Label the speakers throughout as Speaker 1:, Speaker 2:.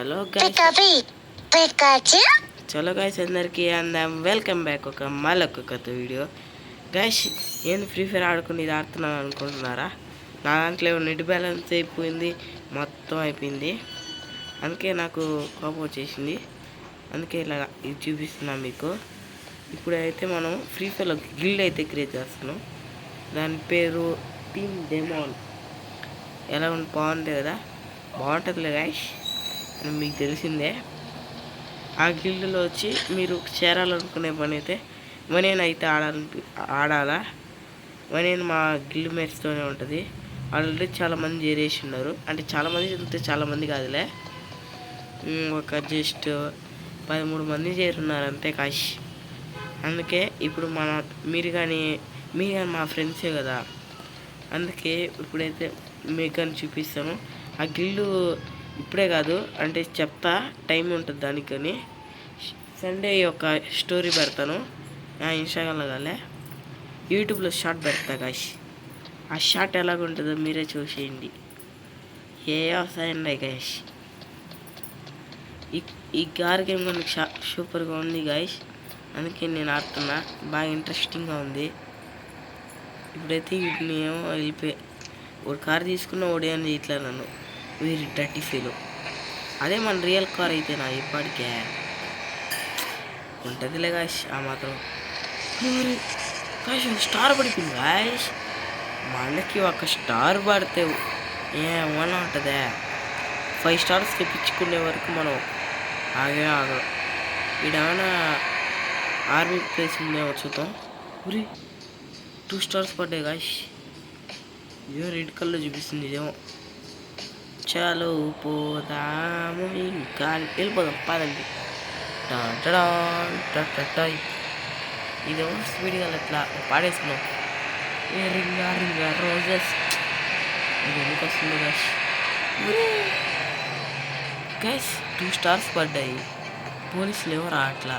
Speaker 1: Hello guys, చలో guys అందరికీ అందాం. వెల్కమ్ బ్యాక్ మళ్ళొక కొత్త వీడియో. గైస్, నేను ఫ్రీ ఫైర్ ఆడుకుని ఇది ఆడుతున్నాను అనుకుంటున్నారా? నా దాంట్లో నెట్ బ్యాలెన్స్ అయిపోయింది, మొత్తం అయిపోయింది. అందుకే నాకు కోపం వచ్చేసింది. అందుకే ఇలా ఇది చూపిస్తున్నాను మీకు. ఇప్పుడైతే మనం ఫ్రీ ఫైర్లో గిల్డ్ అయితే క్రియేట్ చేస్తున్నాం. దాని పేరు టీమ్ డెమోన్. ఎలా బాగుంటుంది కదా? బాగుంటుందిలే గైస్, మీకు తెలిసిందే. ఆ గిల్డ్లో వచ్చి మీరు చేరాలనుకునే పని అయితే మనీనైతే ఆడాలా. మనీని మా గిల్డ్ మేట్స్తోనే ఉంటుంది. ఆల్రెడీ చాలామంది చేరేసి ఉన్నారు. అంటే చాలామంది చెప్తే చాలామంది కాదులే, ఒక జస్ట్ 13 మంది చేరున్నారు అంతే కాష్. అందుకే ఇప్పుడు మీరు కానీ మా ఫ్రెండ్సే కదా. అందుకే ఇప్పుడైతే మీకు కానీ చూపిస్తాను. ఆ గిల్లు ఇప్పుడే కాదు, అంటే చెప్తా, టైం ఉంటుంది దానికని. సండే యొక్క స్టోరీ పెడతాను ఇన్స్టాగ్రామ్లో కాలే, యూట్యూబ్లో షార్ట్ పెడతా కాష్. ఆ షార్ట్ ఎలాగుంటుందో మీరే చూసేయండి. ఏ వస్తాయండి గాయస్. ఈ కార్ గేమ్ కానీ సూపర్గా ఉంది గాయస్. అందుకే నేను ఆడుతున్నా, బాగా ఇంట్రెస్టింగ్గా ఉంది. ఇప్పుడైతే వీటిని ఏమో వెళ్ళిపోయి ఒక కార్ తీసుకున్న ఓడియని ఇట్లా నన్ను వీరి 30 ఫీలు. అదే మన రియల్ కార్ అయితే నా ఇప్పటికే ఉంటుందిలే గాయస్. ఆ మాత్రం గాయస్ స్టార్ పడిపోయింది గాయస్. మనకి ఒక స్టార్ పడితే ఏమన్నా ఉంటుందా? 5 స్టార్స్ తెప్పించుకునే వరకు మనం ఆగం. ఈడేమైనా ఆర్మీ ప్లేస్ ఉందేమో చూద్దాం. ఊరి 2 స్టార్స్ పడ్డాయి గాయస్. ఇదేమో రెడ్ కలర్ చూపిస్తుంది. ఇదేమో చలో పోదాము, ఇంకా వెళ్ళిపోదాం పదండి. ఇదేమో స్పీడ్గా అట్లా పాడేసుకున్నాం. రింగా రింగా రోజెస్. ఇది ఎందుకు వస్తుంది గైస్? గైస్ 2 స్టార్స్ పడ్డాయి. పోలీసులు ఎవరు అట్లా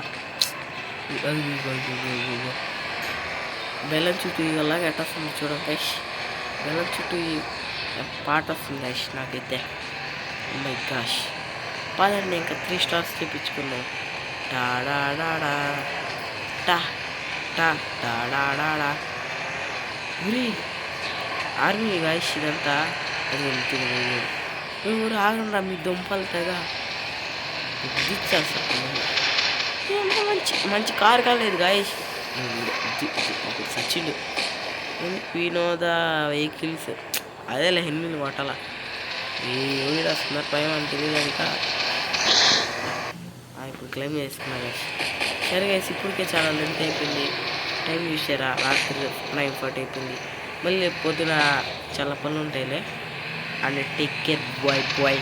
Speaker 1: బెల్లం చుట్టూ ఇలాగా ఎట్ట వస్తుంది చూడండి గైస్. బెల్లం చుట్టూ పాట వస్తుంది గైస్ నాకైతే. మై గాష్, పదండి ఇంకా 3 స్టార్స్ తెప్పించుకున్నాం. టాడా టా టా టాడా. ఉరి ఆర్మీ గాయస్ ఇదంతా. అది వెళ్తుంది. ఊరు ఆగండి, మీ దుంపలు తెగా దిచ్చేస్తారు. మంచి కారు కాలేదు గాయస్. సచిన్ వినోద వెహికల్స్ అదేలే, హెన్మిల్ కొట్టాల. ఈ ఊరిలో వస్తున్నారు పైన అని తెలియదు ఇంకా. ఇప్పుడు క్లెయిమ్ చేస్తున్నా గైస్. సరే గైస్, ఇప్పటికే చాలా లెంత్ అయిపోయింది. టైం చూసారా? రాత్రి 9:40 అయిపోయింది. మళ్ళీ పొద్దున చాలా పనులు ఉంటాయిలే. And take care bye.